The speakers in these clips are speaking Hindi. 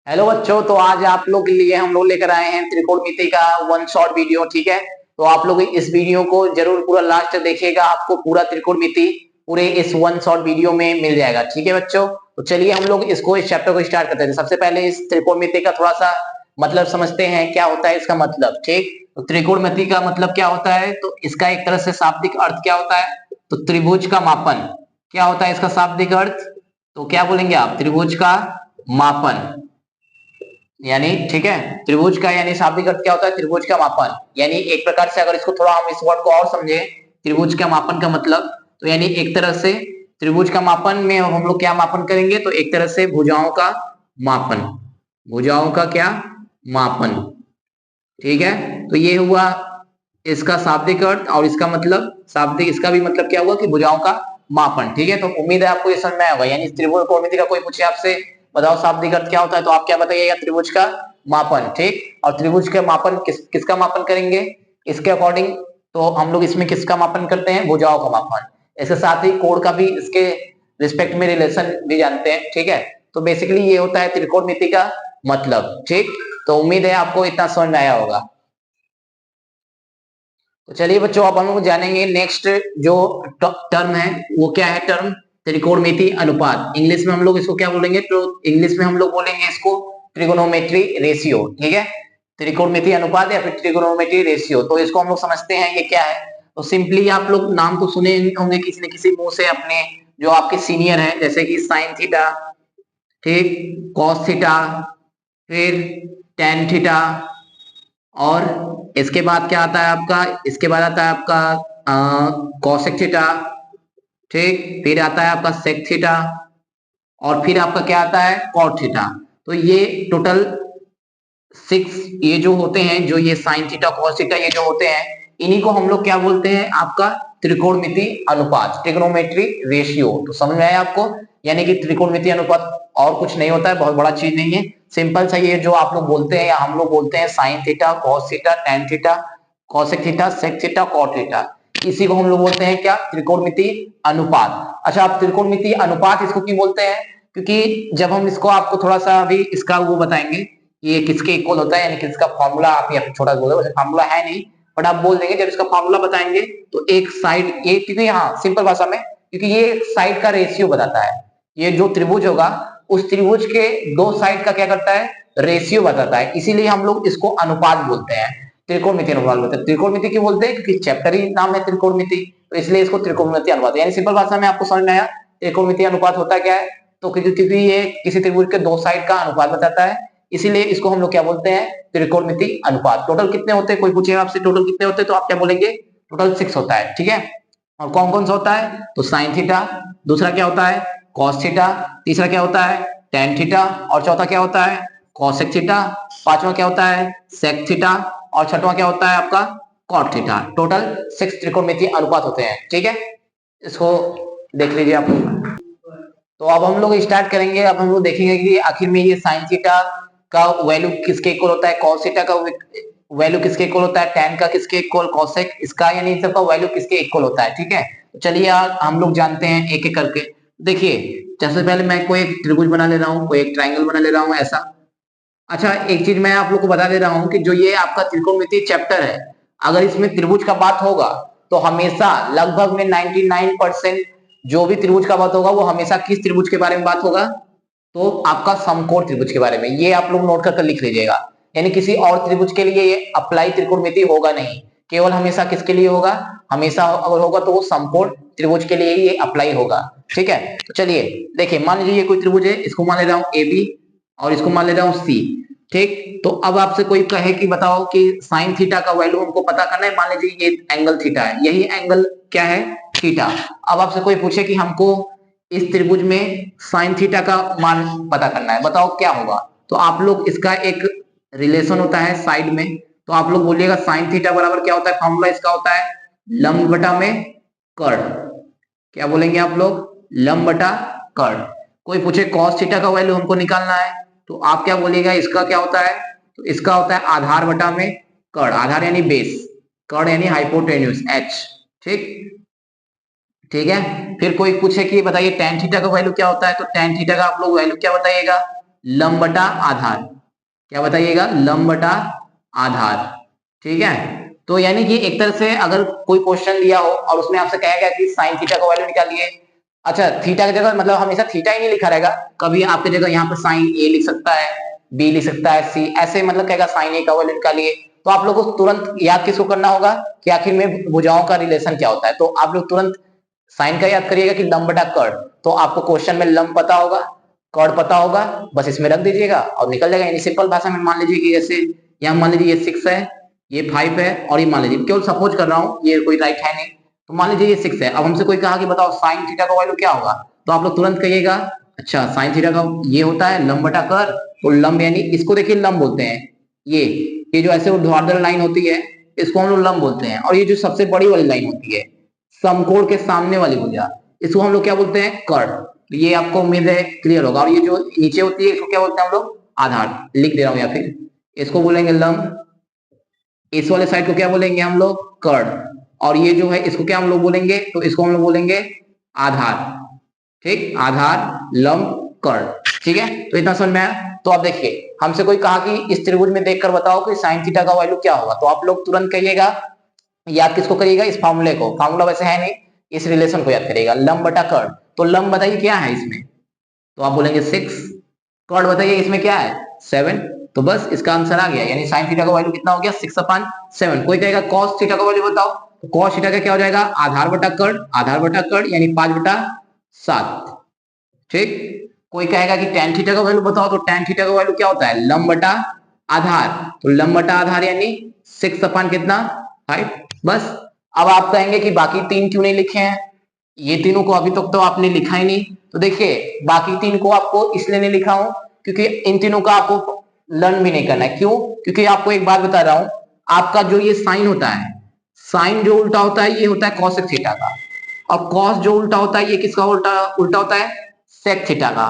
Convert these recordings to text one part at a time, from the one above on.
हेलो बच्चों, तो आज आप लोग के लिए हम लोग लेकर आए हैं त्रिकोणमिति का वन शॉट वीडियो। ठीक है, तो आप लोग इस वीडियो को जरूर पूरा लास्ट तक देखिएगा, आपको पूरा त्रिकोणमिति पूरे इस वन शॉट वीडियो में मिल जाएगा। ठीक है बच्चों, तो चलिए हम लोग इस चैप्टर को स्टार्ट करते हैं। सबसे पहले इस त्रिकोणमिति का थोड़ा सा मतलब समझते हैं, क्या होता है इसका मतलब। ठीक, तो त्रिकोणमिति का मतलब क्या होता है, तो इसका एक तरह से शाब्दिक अर्थ क्या होता है, तो त्रिभुज का मापन। क्या होता है इसका शाब्दिक अर्थ, तो क्या बोलेंगे आप, त्रिभुज का मापन यानी, ठीक है, त्रिभुज का यानी शाब्दिक अर्थ क्या होता है, त्रिभुज का मापन। यानी एक प्रकार से अगर इसको थोड़ा हम इस वर्ड को और समझे, त्रिभुज का मापन का मतलब, तो यानी एक तरह से त्रिभुज का मापन में हम लोग क्या मापन करेंगे, तो एक तरह से भुजाओं का मापन, भुजाओं का क्या मापन। ठीक है, तो ये हुआ इसका शाब्दिक अर्थ, और इसका मतलब शाब्दिक, इसका भी मतलब क्या हुआ कि भुजाओं का मापन। ठीक है, तो उम्मीद है आपको ये समझ में आया होगा। यानी त्रिकोणमिति का कोई पूछे आपसे, बताओ शाब्दिक अर्थ क्या होता है, तो आप क्या बताइएगा, त्रिभुज का मापन। ठीक, और त्रिभुज का मापन किसका मापन करेंगे, इसके अकॉर्डिंग, तो हम लोग इसमें किसका मापन करते हैं, भुजाओं का मापन। इसके साथ ही कोण का भी इसके रिस्पेक्ट में रिलेशन भी जानते हैं। ठीक है, तो बेसिकली ये होता है त्रिकोणमिति का मतलब। ठीक, तो उम्मीद है आपको इतना समझ में आया होगा। तो चलिए बच्चों, अब हम लोग जानेंगे नेक्स्ट जो टर्म है, वो क्या है टर्म, त्रिकोणमिति अनुपात। इंग्लिश में हम लोग इसको क्या बोलेंगे, तो इंग्लिश में हम लोग बोलेंगे इसको ट्रिगोनोमेट्री रेशियो। ठीक है, त्रिकोणमिति अनुपात या फिर ट्रिगोनोमेट्री रेशियो। तो इसको हम लोग समझते हैं ये क्या है। तो सिंपली आप लोग नाम तो सुने होंगे किसी न किसी मुंह से अपने, जो आपके सीनियर हैं, जैसे कि साइन थीटा, ठीक, कॉस थीटा, फिर टेन थीटा, और इसके बाद क्या आता है आपका, इसके बाद आता है आपका कॉसेक थीटा, ठीक, फिर आता है आपका सेक थीटा, और फिर आपका क्या आता है, कॉट थीटा। तो ये टोटल 6 ये जो होते हैं, जो ये साइन थीटा कॉस थीटा ये जो होते हैं, इन्हीं को हम लोग क्या बोलते हैं, आपका त्रिकोणमिति अनुपात, ट्रिग्नोमेट्री रेशियो। तो समझ में आया आपको, यानी कि त्रिकोणमिति अनुपात और कुछ नहीं होता है, बहुत बड़ा चीज नहीं है, सिंपल सा ये जो आप लोग बोलते हैं या हम लोग बोलते हैं sine theta cos theta tan theta cosec theta sec theta cot theta, इसी को हम लोग बोलते हैं क्या, त्रिकोणमिति अनुपात। अच्छा, आप त्रिकोणमिति अनुपात इसको क्यों बोलते हैं, क्योंकि जब हम इसको आपको थोड़ा सा अभी इसका वो बताएंगे, ये किसके इक्वल होता है, यानी कि इसका फॉर्मूला आप या फिर छोटा बोलो, वैसे फॉर्मूला है नहीं, बट आप बोल देंगे जब इसका फॉर्मूला बताएंगे, तो एक साइड ये, क्योंकि हाँ सिंपल भाषा में, क्योंकि ये साइड का रेशियो बताता है, ये जो त्रिभुज होगा उस त्रिभुज के दो साइड का क्या करता है, रेशियो बताता है, इसीलिए हम लोग इसको अनुपात बोलते हैं, त्रिकोणमिति अनुपात बोलते हैं। त्रिकोणमिति क्यों बोलते हैं, क्योंकि चैप्टर ही नाम है त्रिकोणमिति, तो इसलिए इसको त्रिकोणमिति अनुपात, यानी सिंपल भाषा में आपको समझ में आया त्रिकोणमिति अनुपात होता क्या है, तो क्योंकि ये किसी त्रिभुज के दो साइड का अनुपात बताता है, इसीलिए इसको हम लोग क्या बोलते हैं, त्रिकोणमिति अनुपात। टोटल कितने होते हैं, कोई पूछे आपसे टोटल कितने होते हैं, तो आप क्या बोलेंगे, टोटल 6 होता है। ठीक है, और कौन कौन सा होता है, तो साइन थीटा, दूसरा क्या होता है, कॉस थीटा, तीसरा क्या होता है, टेन थीटा, और चौथा क्या होता है, कॉसेक थीटा, पांचवा क्या होता है, सेक थीटा, और छठवां क्या होता है आपका, कॉट थीटा। टोटल 6 त्रिकोणमिति अनुपात होते हैं। ठीक है, इसको देख लीजिए आप लोग। तो अब हम लोग स्टार्ट करेंगे, अब हम लोग देखेंगे कि आखिर में ये साइन थीटा का वैल्यू किसके इक्वल होता है, कॉस थीटा का वैल्यू किसके इक्वल होता है, टेन का किसके इक्वल, कॉसेक इसका, यानी इन सबका वैल्यू किसके इक्वल होता है। ठीक है, तो चलिए यार हम लोग जानते हैं एक एक करके। देखिए, सबसे पहले मैं कोई एक त्रिभुज बना ले रहा हूँ, कोई एक ट्राइंगल बना ले रहा हूँ ऐसा। अच्छा, एक चीज मैं आप लोग को बता दे रहा हूँ कि जो ये आपका त्रिकोणमिति चैप्टर है, अगर इसमें त्रिभुज का बात होगा, तो हमेशा लगभग में 99% जो भी त्रिभुज का बात होगा, वो हमेशा किस त्रिभुज के बारे में बात होगा, तो आपका समकोण त्रिभुज के बारे में। ये आप लोग नोट कर लिख लीजिएगा, यानी किसी और त्रिभुज के लिए ये अप्लाई त्रिकोणमिति होगा नहीं, केवल हमेशा किसके लिए होगा, हमेशा अगर होगा तो वो समकोण त्रिभुज के लिए ही ये अप्लाई होगा। ठीक है, तो चलिए देखिए, मान लीजिए ये कोई त्रिभुज है, इसको मान ले रहा हूं ए बी, और इसको मान ले रहा हूं सी। ठीक, तो अब आपसे कोई कहे कि बताओ कि साइन थीटा का वैल्यू हमको पता करना है, मान लीजिए ये एंगल थीटा है, यही एंगल क्या है, थीटा। अब आपसे कोई पूछे कि हमको इस त्रिभुज में साइन थीटा का मान पता करना है, बताओ क्या होगा, तो आप लोग इसका एक रिलेशन होता है साइड में, तो आप लोग बोलिएगा साइन थीटा बराबर क्या होता है, फॉर्मूला इसका होता है लंब बटा में कर्ण। क्या बोलेंगे आप लोग, लंब बटा कर्ण। कोई पूछे कॉस थीटा का वैल्यू हमको निकालना है, तो आप क्या बोलिएगा, इसका क्या होता है, तो इसका होता है आधार बटा में कर्ण, आधार यानी बेस, कर्ण यानी हाइपोटेन्यूज एच। ठीक, ठीक है, फिर कोई पूछे कि बताइए टेन थीटा का वैल्यू क्या होता है, तो टेन थीटा का आप लोग वैल्यू क्या बताइएगा, लंब बटा आधार। क्या बताइएगा? लंब बटा आधार। ठीक है, तो यानी कि एक तरह से अगर कोई क्वेश्चन दिया हो और उसमें आपसे कहा गया कि साइन थीटा का वैल्यू निकालिए, अच्छा थीटा की जगह मतलब हमेशा थीटा ही नहीं लिखा रहेगा, कभी आपकी जगह यहाँ पर साइन ए लिख सकता है, बी लिख सकता है, सी, ऐसे मतलब कहेगा साइन ए का वैल्यू निकालिए, तो आप लोग को तुरंत याद किसको करना होगा कि आखिर में भुजाओं का रिलेशन क्या होता है। तो आप लोग तुरंत साइन का याद करिएगा कि लंब बटा कर्ण, तो आपको क्वेश्चन में लंब पता होगा, कर्ण पता होगा, बस इसमें रख दीजिएगा और निकल जाएगा। यानी सिंपल भाषा में मान लीजिए कि जैसे यहाँ मान लीजिए ये 6 है, ये 5 है और ये मान लीजिए, केवल सपोज कर रहा हूँ, ये कोई राइट है नहीं, तो मान लीजिए ये 6 है। अब हमसे कोई कहा कि बताओ साइन थीटा का वैल्यू क्या होगा, तो आप लोग तुरंत कहिएगा अच्छा साइन थीटा का ये होता है लंब बटा कर्ण, तो लंब यानी इसको देखिए लंब बोलते हैं, ये जो ऐसे ऊर्ध्वाधर लाइन होती है इसको हम लोग लंब बोलते हैं, और ये जो सबसे बड़ी वाली लाइन होती है समकोण के सामने वाली भुजा, इसको हम लोग क्या बोलते हैं? कर्ण। तो ये आपको उम्मीद है क्लियर होगा। और ये जो नीचे होती है इसको क्या बोलते हैं हम लोग? आधार। लिख दे रहा हूं, या फिर इसको बोलेंगे लंब, इस वाले साइड को क्या बोलेंगे हम लोग? कर्ण। और ये जो है इसको क्या हम लोग बोलेंगे? तो इसको हम लोग बोलेंगे आधार। ठीक, आधार लंब कर्ण। ठीक है, तो इतना समझ में आया। तो आप देखिए हमसे कोई कहा कि इस त्रिभुज में देखकर बताओ कि साइन थीटा का वैल्यू क्या होगा, तो आप लोग तुरंत कहिएगा, याद किसको करिएगा? इस फॉर्मूले को, फॉर्मूला वैसे है नहीं, इस रिलेशन को याद करिएगा, लंब बटा कर्ण। तो लंब बताइए क्या है इसमें, तो आप बोलेंगे 6, कर्ण बताइए इसमें क्या है? 7, तो बस इसका आंसर आ गया, यानी साइन थीटा का वैल्यू कितना हो गया? 6/7। कोई कहेगा कॉस थीटा का वैल्यू बताओ, तो कॉस थीटा का क्या हो जाएगा? आधार बटा कर्ण, आधार बटा कर्ण यानी 5/7। ठीक, कोई कहेगा कि tan थीटा का वैल्यू बताओ, तो tan थीटा का वैल्यू क्या होता है? लंब बटा आधार, तो लंब बटा आधार यानी 6 अपान कितना? 5। बस। अब आप कहेंगे कि बाकी 3 क्यों नहीं लिखे हैं, ये तीनों को अभी तक तो आपने लिखा ही नहीं, तो देखिए बाकी 3 को आपको इसलिए नहीं लिखा हूं क्योंकि इन तीनों का आपको लर्न भी नहीं करना है। क्यों? क्योंकि आपको एक बात बता रहा हूं, आपका जो ये साइन होता है, साइन जो उल्टा होता है ये होता है कॉसेक थीटा का, और कॉस जो उल्टा होता है ये किसका उल्टा उल्टा होता है? सेक थीटा का।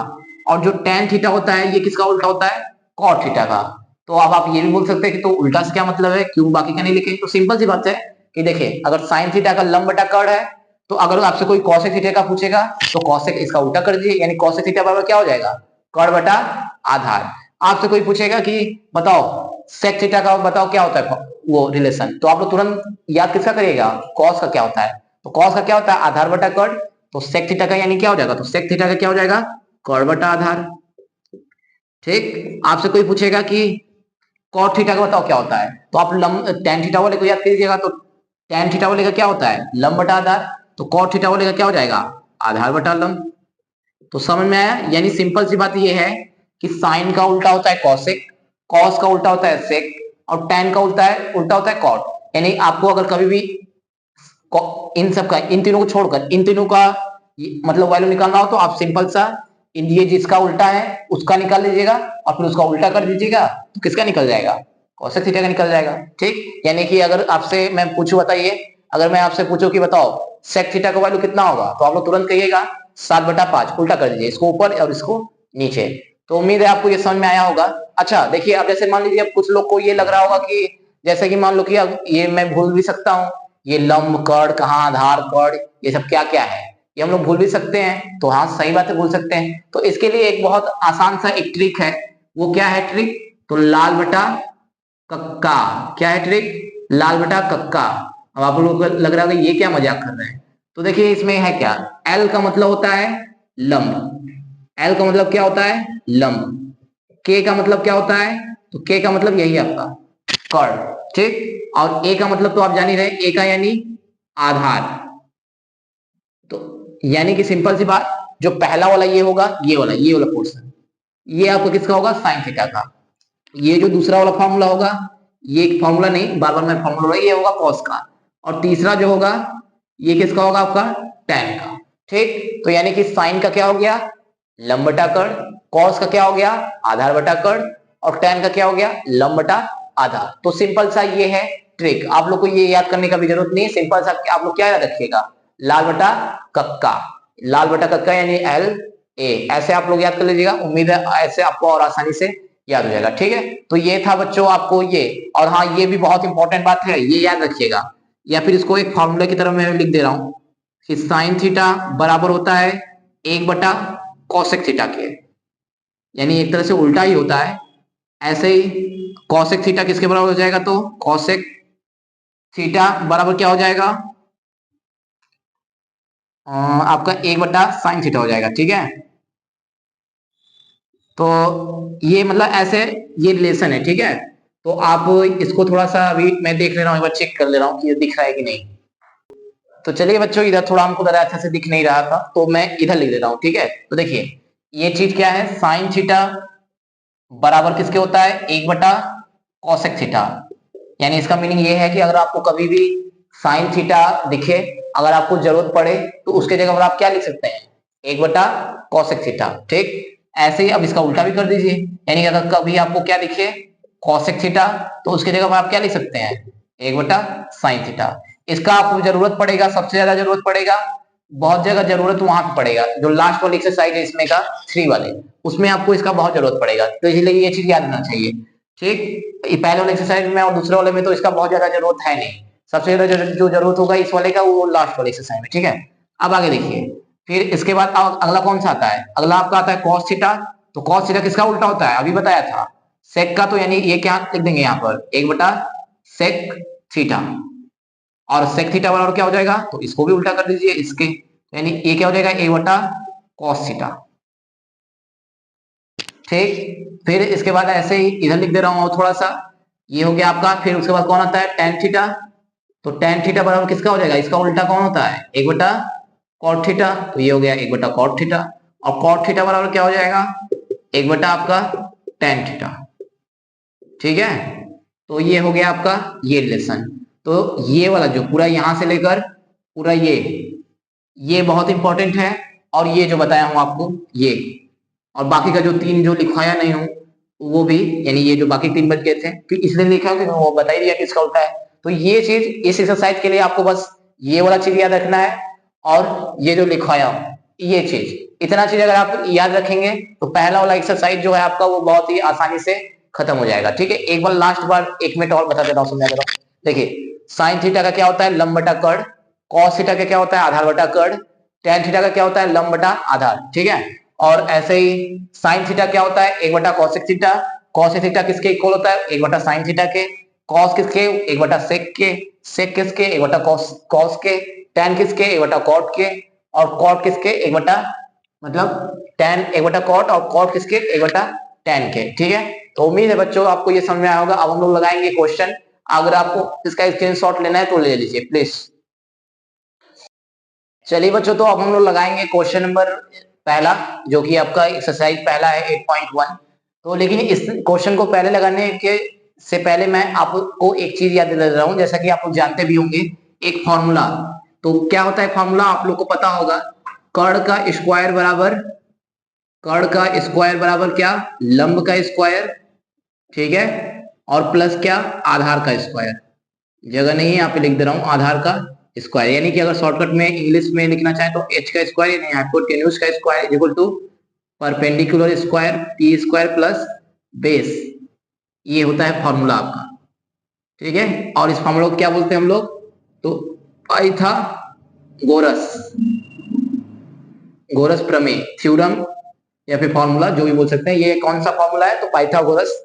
और जो टेन थीटा होता है ये किसका उल्टा होता है? कॉट थीटा का। तो अब आप ये भी बोल सकते हैं कि तो उल्टा से क्या मतलब है, क्यों बाकी का नहीं लिखे? तो सिंपल सी बात है कि देखिए अगर साइन थीटा का लंब बटा कर्ण है, तो अगर आपसे कोई कॉसेक थीटा का पूछेगा तो कॉसेक इसका उल्टा कर दीजिए, यानी कॉसेक थीटा बराबर क्या हो जाएगा? कर्ण बटा आधार। आपसे कोई पूछेगा कि बताओ सेक थीटा का बताओ क्या होता है वो रिलेशन, तो आप लोग तुरंत याद किसका करिएगा? कॉस का क्या होता है, तो कॉस का क्या होता है? आधार बटा कर्ण। तो सेक थीटा का यानी क्या हो जाएगा? तो सेक थीटा का क्या हो जाएगा? कर्ण बटा आधार। ठीक, आपसे कोई पूछेगा कि कॉट थीटा का बताओ क्या होता है, तो आप लंब टेन थीटा वाले को याद कीजिएगा, तो टेन थीटा वाले का क्या होता है? लंब बटा आधार। तो कॉट थीटा वाले का क्या हो जाएगा? आधार बटा लंब। तो समझ में आया? यानी सिंपल सी बात ये है कि साइन का उल्टा होता है कॉसेक, कॉस का उल्टा होता है सेक, और टेन का उल्टा होता है कॉट। यानी आपको अगर कभी भी इन सब का, इन तीनों को छोड़कर इन तीनों का मतलब वैल्यू निकालना हो, तो आप सिंपल सा ये जिसका उल्टा है उसका निकाल लीजिएगा और फिर उसका उल्टा कर दीजिएगा, तो किसका निकल जाएगा? कॉसेक थीटा का निकल जाएगा। ठीक, यानी कि अगर आपसे मैं पूछूं, बताइए अगर मैं आपसे पूछूं कि बताओ सेक थीटा का वैल्यू कितना होगा, तो आप लोग तुरंत कहिएगा 7/5, उल्टा कर दीजिए, इसको ऊपर और इसको नीचे। तो उम्मीद है आपको ये समझ में आया होगा। अच्छा देखिए, अब जैसे मान लीजिए अब कुछ लोग को ये लग रहा होगा कि जैसे कि मान लो कि अब ये मैं भूल भी सकता हूँ, ये लंब कर्ण कहाँ, आधार कर्ण, ये सब क्या क्या है, ये हम लोग भूल भी सकते हैं। तो हाँ सही बात है, भूल सकते हैं। तो इसके लिए एक बहुत आसान सा एक ट्रिक है, वो क्या है ट्रिक? तो लाल बटा कक्का। क्या है ट्रिक? लाल बटा कक्का। अब आप लोगों को लग रहा होगा ये क्या मजाक कर रहे हैं, तो देखिए इसमें है क्या, एल का मतलब होता है लंब, एल का मतलब क्या होता है? लंब। के का मतलब क्या होता है? तो के का मतलब यही आपका कर्ण। ठीक, और ए का मतलब तो आप जान ही रहे, ए का यानी आधार। तो यानी कि सिंपल सी बात, जो पहला वाला ये होगा, ये वाला पोर्शन, ये आपका किसका होगा? साइन थीटा का। ये जो दूसरा वाला फॉर्मूला होगा, ये फॉर्मूला नहीं, बार बार मैं फॉर्मूला, ये होगा कॉस का। और तीसरा जो होगा ये किसका होगा? आपका tan का। ठीक, तो यानी कि साइन का क्या हो गया? लंब बटा कर्ण। कॉस का क्या हो गया? आधार बटा कर्ण। और tan का क्या हो गया? लंब बटा आधार। तो सिंपल सा ये है ट्रिक, आप लोग को ये याद करने का भी जरूरत नहीं है। सिंपल सा आप लोग क्या याद रखिएगा? लाल बटा कक्का, लाल बटा कक्का यानी एल ए, ऐसे आप लोग याद कर लीजिएगा। उम्मीद है ऐसे आपको और आसानी से याद हो जाएगा। ठीक है, तो ये था बच्चों आपको ये। और हाँ ये भी बहुत इंपॉर्टेंट बात है, ये याद रखिएगा, या फिर इसको एक फॉर्मूले की तरह मैं लिख दे रहा हूं कि साइन थीटा बराबर होता है 1/कॉसेक थीटा के। यानी एक तरह से उल्टा ही होता है। ऐसे ही कॉसेक थीटा किसके बराबर हो जाएगा, तो कॉसेक थीटा बराबर क्या हो जाएगा, आपका 1/sin थीटा हो जाएगा। ठीक है, तो ये मतलब ऐसे ये रिलेशन है। ठीक है, तो आप इसको थोड़ा सा अभी मैं देख ले रहा हूँ, एक बार चेक कर ले रहा हूँ कि ये दिख रहा है कि नहीं। तो चलिए बच्चों, इधर थोड़ा हमको ज़्यादा अच्छे से दिख नहीं रहा था तो मैं इधर लिख देता हूँ। ठीक है, तो देखिए ये चीज क्या है, साइन थीटा बराबर किसके होता है, 1/कॉसेक थीटा। यानी इसका मीनिंग ये है कि अगर आपको कभी भी साइन थीटा दिखे, अगर आपको जरूरत पड़े तो उसके जगह पर आप क्या लिख सकते हैं, 1/कॉसेक थीटा। ठीक, ऐसे ही अब इसका उल्टा भी कर दीजिए, यानी अगर कभी आपको क्या दिखे कॉसेक थीटा, तो उसके जगह पर आप क्या लिख सकते हैं, 1/साइन थीटा। इसका आपको जरूरत पड़ेगा, सबसे ज्यादा जरूरत पड़ेगा, बहुत जगह जरूरत वहां पे पड़ेगा, जो लास्ट वाली एक्सरसाइज है इसमें का 3 वाले, उसमें आपको इसका बहुत जरूरत पड़ेगा, तो इसलिए ये चीज याद रखना चाहिए। ठीक, ये पहले वाले एक्सरसाइज में और दूसरे वाले में तो इसका बहुत ज्यादा जरूरत है नहीं, सबसे ज्यादा जो जरूरत होगा इस वाले का वो लास्ट वाले एक्सरसाइज में। ठीक है, अब आगे देखिए, फिर इसके बाद अगला कौन सा आता है, अगला आपका आता है कॉस थीटा। तो कॉस थीटा किसका उल्टा होता है, अभी बताया था, सेक का। तो यानी ये क्या लिख देंगे यहाँ पर, 1/सेक थीटा, और सेक थीटा बराबर क्या हो जाएगा, तो इसको भी उल्टा कर दीजिए इसके, यानी ये क्या हो जाएगा, 1/कॉस थीटा। ठीक, फिर इसके बाद ऐसे ही इधर लिख दे रहा हूं थोड़ा सा, ये हो गया आपका। फिर उसके बाद कौन आता है, टेन थीटा। तो टेन थीटा बराबर किसका हो जाएगा, इसका उल्टा कौन होता है, 1/कॉट थीटा। तो ये हो गया 1/कॉट थीटा, और कॉट थीटा बराबर क्या हो जाएगा, 1/आपका टेन थीटा। ठीक है, तो ये हो गया आपका ये रिलेशन। तो ये वाला जो पूरा यहां से लेकर पूरा ये बहुत इंपॉर्टेंट है, और ये जो बताया हूं आपको ये, और बाकी का जो 3 जो लिखवाया नहीं हूं वो भी, यानी ये जो बाकी 3 बच गए थे, फिर इसलिए लिखा कि वो बता ही दिया किसका उल्टा है। तो ये चीज इस एक्सरसाइज के लिए आपको बस ये वाला चीज याद रखना है, और ये जो लिखवाया हूं ये चीज, इतना चीज अगर आप याद रखेंगे तो पहला वाला एक्सरसाइज जो है आपका वो बहुत ही आसानी से खत्म हो जाएगा। ठीक है, एक बार लास्ट बार 1 मिनट और बता देता हूँ, समझा देता हूँ। देखिए साइन थीटा का क्या होता है, लंब बटा कर्ण। कॉस थीटा का क्या होता है, आधार बटा कर्ण। टेन थीटा का क्या होता है, लंब बटा आधार। ठीक है, और ऐसे ही साइन थीटा क्या होता है, 1/कॉसेक थीटा। कॉसेक थीटा किसके इक्वल होता है, 1/साइन थीटा के। कॉस किसके, 1/सेक के। सेक किसके, 1/कॉस के। टेन किसके, 1/कॉट के। और कॉट किसके, 1/ मतलब टेन 1/कॉट, और कॉट किसके, 1/टेन के। ठीक है, तो उम्मीद है बच्चों आपको ये समझ में आया होगा। अब हम लोग लगाएंगे क्वेश्चन, अगर आपको इसका स्क्रीनशॉट लेना है तो ले लीजिए प्लीज। चलिए बच्चों, तो अब हम लोग लगाएंगे क्वेश्चन नंबर पहला, जो कि आपका एक्सरसाइज पहला है 8.1। तो लेकिन इस क्वेश्चन को पहले लगाने के से पहले मैं आपको एक चीज याद दिला रहा हूं, जैसा कि आप लोग जानते भी होंगे, एक फॉर्मूला। तो क्या होता है फॉर्मूला, आप लोग को पता होगा, कर्ण का स्क्वायर बराबर, कर्ण का स्क्वायर बराबर क्या, लंब का स्क्वायर। ठीक है, और प्लस क्या, आधार का स्क्वायर। जगह नहीं है यहाँ पे लिख दे रहा हूँ, आधार का स्क्वायर। यानी कि अगर शॉर्टकट में इंग्लिश में लिखना चाहे तो एच का स्क्वायर, यानी हाइपोटेन्यूज का square equal to perpendicular square p square plus base. ये होता है फॉर्मूला आपका। ठीक है, और इस फॉर्मूला को क्या बोलते हैं हम लोग, तो पाइथागोरस, गोरस प्रमेय, थ्योरम, या फिर फॉर्मूला जो भी बोल सकते हैं। ये कौन सा फॉर्मूला है, तो पाइथागोरस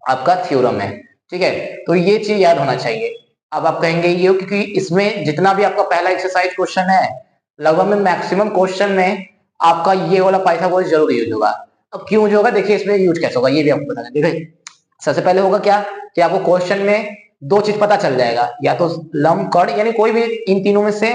आपका थ्योरम है। ठीक है, तो ये चीज याद होना चाहिए। अब आप कहेंगे ये क्योंकि इसमें जितना भी आपका पहला एक्सरसाइज क्वेश्चन है, लगभग में मैक्सिमम क्वेश्चन में आपका ये वाला पाइथागोरस जरूर यूज होगा। अब क्यों यूज होगा, देखिए इसमें यूज कैसे होगा ये भी आपको बताना। देखिए सबसे पहले होगा क्या, कि आपको क्वेश्चन में 2 चीज पता चल जाएगा, या तो लंब कर्ण, यानी कोई भी इन तीनों में से,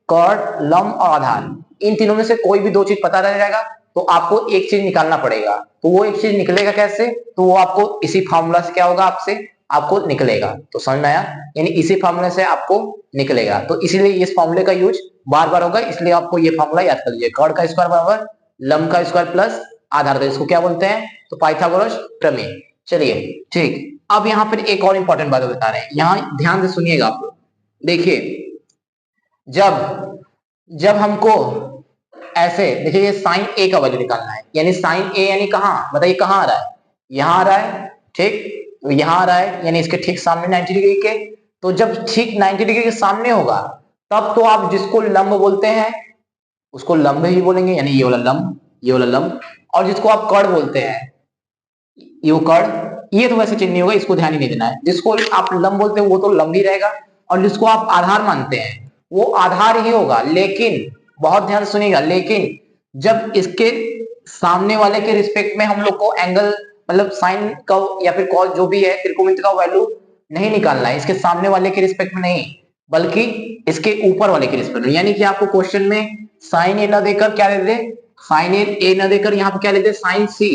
कर्ण लंब और आधार, इन तीनों में से कोई भी 2 चीज पता रह जाएगा, तो आपको एक चीज निकालना पड़ेगा। तो वो एक चीज निकलेगा कैसे, तो वो आपको इसी फार्मूला से क्या होगा, आपसे आपको निकलेगा। तो समझ में आया, यानी इसी फार्मूले से आपको निकलेगा। तो इसीलिए इस फार्मूले का यूज बार बार होगा, इसलिए आपको ये फार्मूला याद कर लीजिए, कर्ण का स्क्वायर बराबर लंब का स्क्वायर प्लस आधार का, इसको क्या बोलते हैं, तो पाइथागोरस प्रमेय। चलिए ठीक, अब यहाँ पर एक और इंपॉर्टेंट बात बता रहे हैं, यहाँ ध्यान से सुनिएगा आप लोग। देखिए जब जब हमको ऐसे, देखिए ये साइन ए का वैल्यू निकालना है, यानी साइन ए यानी कहाँ, बताइए कहाँ आ रहा है, यहाँ आ रहा है। ठीक, तो यहाँ आ रहा है, यानी इसके ठीक सामने 90 डिग्री के। तो जब ठीक 90 डिग्री के सामने होगा, तब तो आप जिसको लंब बोलते हैं उसको लंब ही बोलेंगे, यानी ये वाला लंब, ये वाला लंब। और जिसको आप कर्ण बोलते हैं यू कर्ड, ये तो वैसे चिन्ह नहीं होगा, इसको ध्यान ही नहीं देना है। जिसको आप लंब बोलते हैं वो तो लंब ही रहेगा, और जिसको आप आधार मानते हैं वो आधार ही होगा। लेकिन बहुत ध्यान सुनिएगा, लेकिन जब इसके सामने वाले के रिस्पेक्ट में हम लोग को एंगल मतलब साइन का या फिर कॉस जो भी है त्रिकोणमिति का वैल्यू नहीं निकालना है, इसके सामने वाले के रिस्पेक्ट में नहीं, बल्कि इसके ऊपर वाले के रिस्पेक्ट में। यानी कि आपको क्वेश्चन में साइन ए ना देकर क्या दे दे, साइन ए ना देकर यहाँ पे क्या दे दे, साइन सी,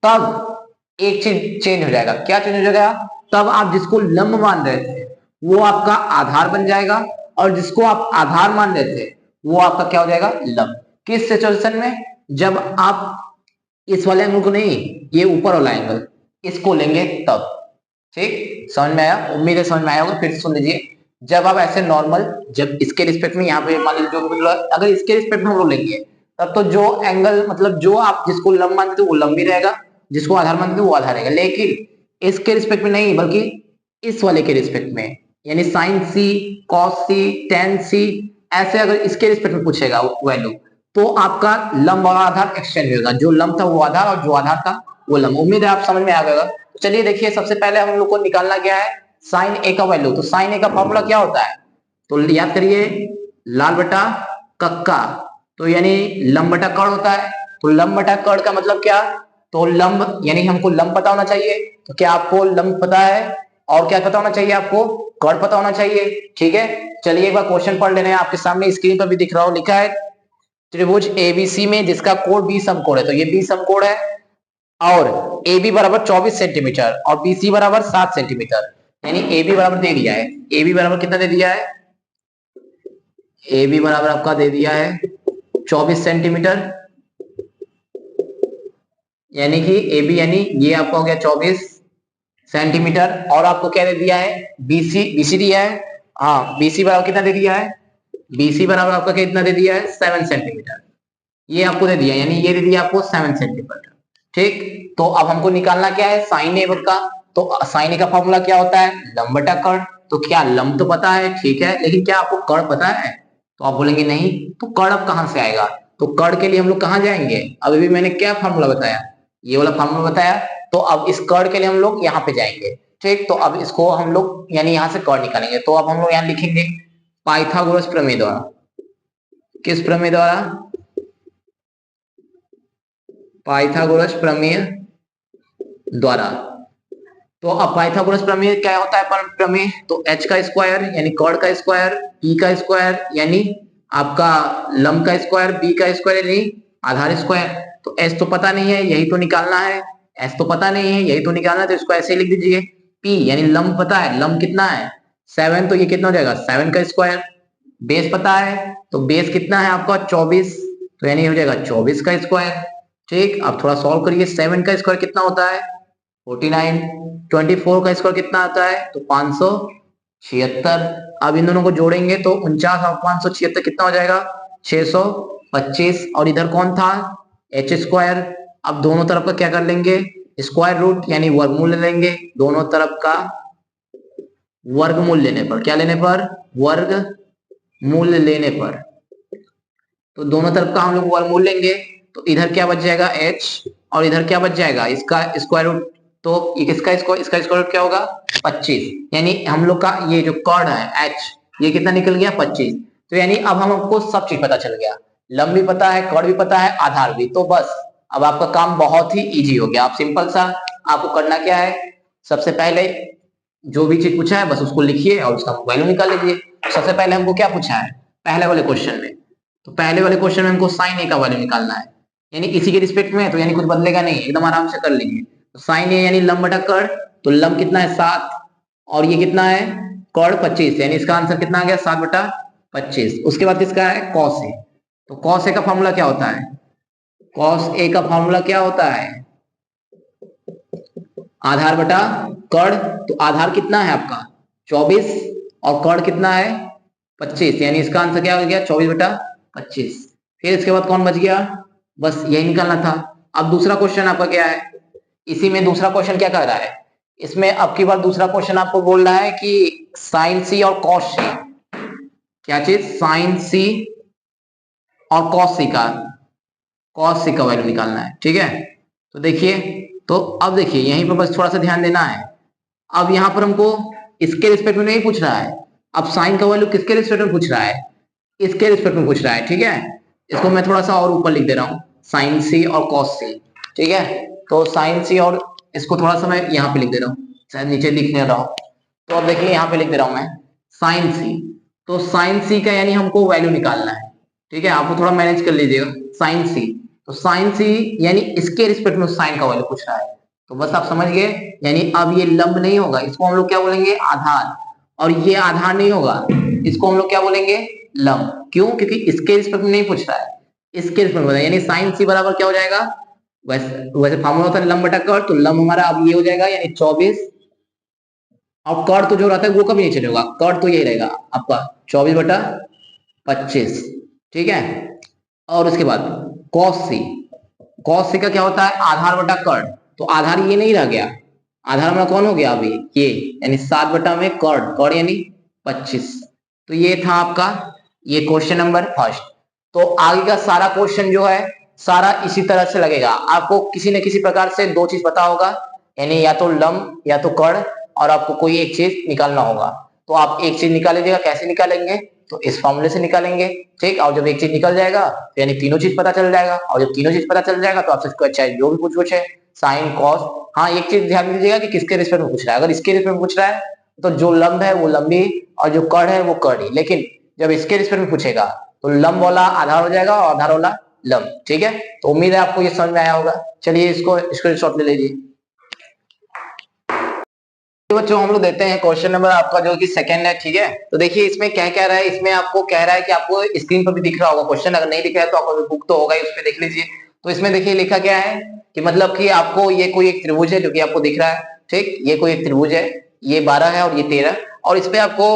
तब एक चीज चेंज हो जाएगा। क्या चेंज हो जाएगा? तब आप जिसको लंब मान रहे थे वो आपका आधार बन जाएगा, और जिसको आप आधार मान रहे थे वो आपका क्या हो जाएगा, लंब। किस सिचुएशन में? जब आप इस वाले एंगल को नहीं, ये ऊपर वाला एंगल इसको लेंगे तब। ठीक, समझ में आया? उम्मीद है समझ में आया होगा। फिर सुन लीजिए, जब आप ऐसे नॉर्मल, जब इसके रिस्पेक्ट में यहाँ पे मान लीजिए जो अगर इसके रिस्पेक्ट में हम लोग लेंगे तब तो जो एंगल मतलब जो आप जिसको लंब मानते थे वो लंब ही रहेगा, जिसको आधार मानते थे वो आधार रहेगा। लेकिन इसके रिस्पेक्ट में नहीं, बल्कि इस वाले के रिस्पेक्ट में, यानी साइन सी, कॉस सी, टेन सी, ऐसे अगर इसके रिस्पेक्ट में पूछेगा वैल्यू तो आपका लंब और आधार एक्सचेंज होगा। जो लंब था वो आधार और जो आधार था वो लंब। उम्मीद है आप समझ में आ गया। चलिए देखिए, सबसे पहले हम लोग को निकालना क्या है, साइन ए का वैल्यू। तो साइन ए का फॉर्मूला क्या होता है? तो याद करिए, लाल बटा कक्का, तो यानी लंब बटा कर्ण होता है। तो लंब बटा कर्ण का मतलब क्या? तो लंब यानी हमको लंब पता होना चाहिए। तो क्या आपको लंब पता है? और क्या पता होना चाहिए आपको? कर्ण पता होना चाहिए। ठीक है, चलिए एक बार क्वेश्चन पढ़ लेने हैं। आपके सामने स्क्रीन पर भी दिख रहा हो, लिखा है त्रिभुज एबीसी में जिसका कोण बी समकोण है। तो ये बी समकोण है, और ए बी बराबर 24 सेंटीमीटर और बी सी बराबर 7 सेंटीमीटर। यानी ए बी बराबर दे दिया है, ए बी बराबर कितना दे दिया है? ए बी बराबर आपका दे दिया है 24 सेंटीमीटर, यानी कि ए बी यानी ये आपका हो गया 24 सेंटीमीटर। और आपको क्या दे दिया है? बीसी, बीसी दिया है। हाँ, बीसी बराबर कितना दे दिया है? बीसी बराबर आपका कितना दे दिया है? 7 सेंटीमीटर। ये आपको दे दिया, यानी ये दे दिया आपको 7 सेंटीमीटर। ठीक, तो अब हमको निकालना क्या है, साइन ए का। तो साइन ए का फॉर्मूला क्या होता है? लंब बटा कर्ण। तो क्या लंब तो पता है, ठीक है, लेकिन क्या आपको कर्ण पता है? तो आप बोलेंगे नहीं, तो कर्ण अब कहां से आएगा? तो कर्ण के लिए हम लोग कहां जाएंगे? अभी भी मैंने क्या फॉर्मूला बताया, ये वाला फॉर्मूला बताया। तो अब इस कर्ण के लिए हम लोग यहाँ पे जाएंगे। ठीक, तो अब इसको हम लोग यानी यहाँ से कर्ण निकालेंगे। तो अब हम लोग यहाँ लिखेंगे पाइथागोरस प्रमेय द्वारा। किस प्रमेय द्वारा? पाइथागोरस प्रमेय द्वारा। तो अब पाइथागोरस प्रमेय क्या होता है? प्रमेय तो h का स्क्वायर यानी कर्ण का स्क्वायर, p का स्क्वायर यानी आपका लंब का स्क्वायर, b का स्क्वायर यानी आधार स्क्वायर। तो s तो पता नहीं है, यही तो निकालना है। s तो पता नहीं है, यही तो निकालना है, तो इसको ऐसे ही लिख दीजिए। p यानी लंब पता है, लंब कितना है? 7, तो ये कितना हो जाएगा? 7 का स्क्वायर। बेस पता है, तो बेस कितना है आपका? 24, तो यानी हो जाएगा 24 का स्क्वायर। ठीक, अब थोड़ा सॉल्व करिए। 7 का स्क्वायर कितना होता है? 49। 24 का स्क्वायर कितना आता है? तो 576। अब इन दोनों को जोड़ेंगे तो 49 और 576 कितना हो जाएगा? 625। और इधर कौन था? H square. अब दोनों तरफ का क्या कर लेंगे? स्क्वायर रूट यानी वर्गमूल ले लेंगे। दोनों तरफ का वर्गमूल लेने पर, क्या लेने पर? वर्गमूल लेने पर। तो दोनों तरफ का हम लोग वर्गमूल लेंगे, तो इधर क्या बच जाएगा? h, और इधर क्या बच जाएगा? इसका स्क्वायर रूट। तो इसका स्क्वायर रूट क्या होगा? 25। यानी हम लोग का ये जो कर्ण है h, ये कितना निकल गया? 25। तो यानी अब हमको सब चीज पता चल गया, लंब भी पता है, कर्ण भी पता है, आधार भी। तो बस अब आपका काम बहुत ही इजी हो गया। आप सिंपल सा, आपको करना क्या है, सबसे पहले जो भी चीज पूछा है बस उसको लिखिए और उसका वैल्यू निकाल लीजिए। सबसे पहले हमको क्या पूछा है पहले वाले क्वेश्चन में? तो पहले वाले क्वेश्चन में हमको साइन ए का वैल्यू निकालना है, यानी इसी के रिस्पेक्ट में, तो यानी कुछ बदलेगा नहीं, एकदम आराम से कर लीजिए। तो साइन ए यानी लंब बटा कर्ण, तो लंब कितना है? 7, और ये कितना है? कर्ण 25, यानी इसका आंसर कितना आ गया? 7 बटा 25। उसके बाद किसका है? Cos A. तो कॉस ए का फॉर्मूला क्या होता है? कॉस ए का फॉर्मूला क्या होता है? आधार बटा कर्ण। तो आधार कितना है आपका? 24, और कर्ण कितना है? 25, यानी इसका आंसर क्या हो गया? 24 बटा 25। फिर इसके बाद कौन बच गया? बस यही निकालना था। अब दूसरा क्वेश्चन आपका क्या है? इसी में दूसरा क्वेश्चन क्या कर रहा है? इसमें अब की बार दूसरा क्वेश्चन आपको बोल रहा है कि साइन सी और कॉस सी, क्या चीज? साइन सी और कॉस सी का वैल्यू निकालना है। ठीक है, तो देखिए तो अब देखिए यहीं पर बस थोड़ा सा ध्यान देना है। अब यहाँ पर हमको इसके रिस्पेक्ट में नहीं पूछ रहा है, अब साइन का वैल्यू किसके रिस्पेक्ट में पूछ रहा है, इसके रिस्पेक्ट में पूछ रहा है। ठीक है, इसको मैं थोड़ा सा और ऊपर लिख दे रहा हूँ, साइन सी और कॉस सी। ठीक है, तो साइन सी और इसको थोड़ा सा मैं यहाँ पे लिख दे रहा हूँ, शायद नीचे लिख नहीं रहा हूँ। तो अब देखिए यहाँ पे लिख दे रहा हूँ मैं साइन सी। तो साइन सी का यानी हमको वैल्यू निकालना है। ठीक है, आपको थोड़ा मैनेज कर लीजिएगा। साइन सी, तो साइन सी यानी इसके रिस्पेक्ट में साइन का वैल्यू पूछ रहा है। तो बस आप समझ गए, यानी अब ये लंब नहीं होगा, इसको हम लोग क्या बोलेंगे, आधार। और ये आधार नहीं होगा, इसको हम लोग क्या बोलेंगे, लंब। क्यों, क्योंकि इसके रिस्पेक्ट में नहीं पूछ रहा है, इसके रिस्पेक्ट में, यानी साइन सी बराबर क्या हो जाएगा, वैसे फार्मूला होता है लंब बटा कर्ण, तो लंब हमारा अब ये हो जाएगा यानी 24, और कर्ण तो जो रहता है वो कभी नहीं चेंज होगा, कर्ण तो यही रहेगा आपका 24/25। ठीक है, और उसके बाद cos c, cos c का क्या होता है, आधार बटा कर्ण। तो आधार ये नहीं रह गया, आधार हमारा कौन हो गया अभी, ये यानी 7 बटा में कर्ण, कर्ण यानी 25। तो ये था आपका ये क्वेश्चन नंबर फर्स्ट। तो आगे का सारा क्वेश्चन जो है सारा इसी तरह से लगेगा, आपको किसी न किसी प्रकार से दो चीज पता होगा, यानी या तो लंब या तो कर्ण, और आपको कोई एक चीज निकालना होगा। तो आप एक चीज निकाल लीजिएगा, कैसे निकालेंगे, तो इस फॉर्मूले से निकालेंगे। ठीक, और जब एक चीज निकल जाएगा तो यानी तीनों चीज पता चल जाएगा, और जब तीनों चीज पता चल जाएगा तो आपसे अच्छा जो भी कुछ पूछे, साइन कॉस। हाँ, एक चीज ध्यान दीजिएगा कि किसके रिस्पेक्ट में पूछ रहा है, अगर इसके रिस्पेक्ट में पूछ रहा है तो जो लंब है वो लंबी और जो कर्ण है वो कर्णी। लेकिन जब इसके रिस्पेक्ट में पूछेगा तो लंब वाला आधार हो जाएगा और आधार वाला लंब। ठीक है, तो उम्मीद है आपको ये समझ में आया होगा। चलिए इसको स्क्रीनशॉट ले लीजिए। तो बच्चों हम लोग देते हैं क्वेश्चन नंबर आपका जो कि सेकंड है। ठीक है, तो देखिए इसमें क्या कह रहा है, इसमें आपको कह रहा है कि आपको स्क्रीन पर भी दिख रहा होगा क्वेश्चन, अगर नहीं दिख रहा है तो आपको बुक तो होगा ही, उस पर देख लीजिए। तो इसमें देखिए लिखा क्या है कि मतलब कि आपको ये कोई एक त्रिभुज है जो कि आपको दिख रहा है। ठीक, ये कोई एक त्रिभुज है, ये 12 है और ये 13, और इस पे आपको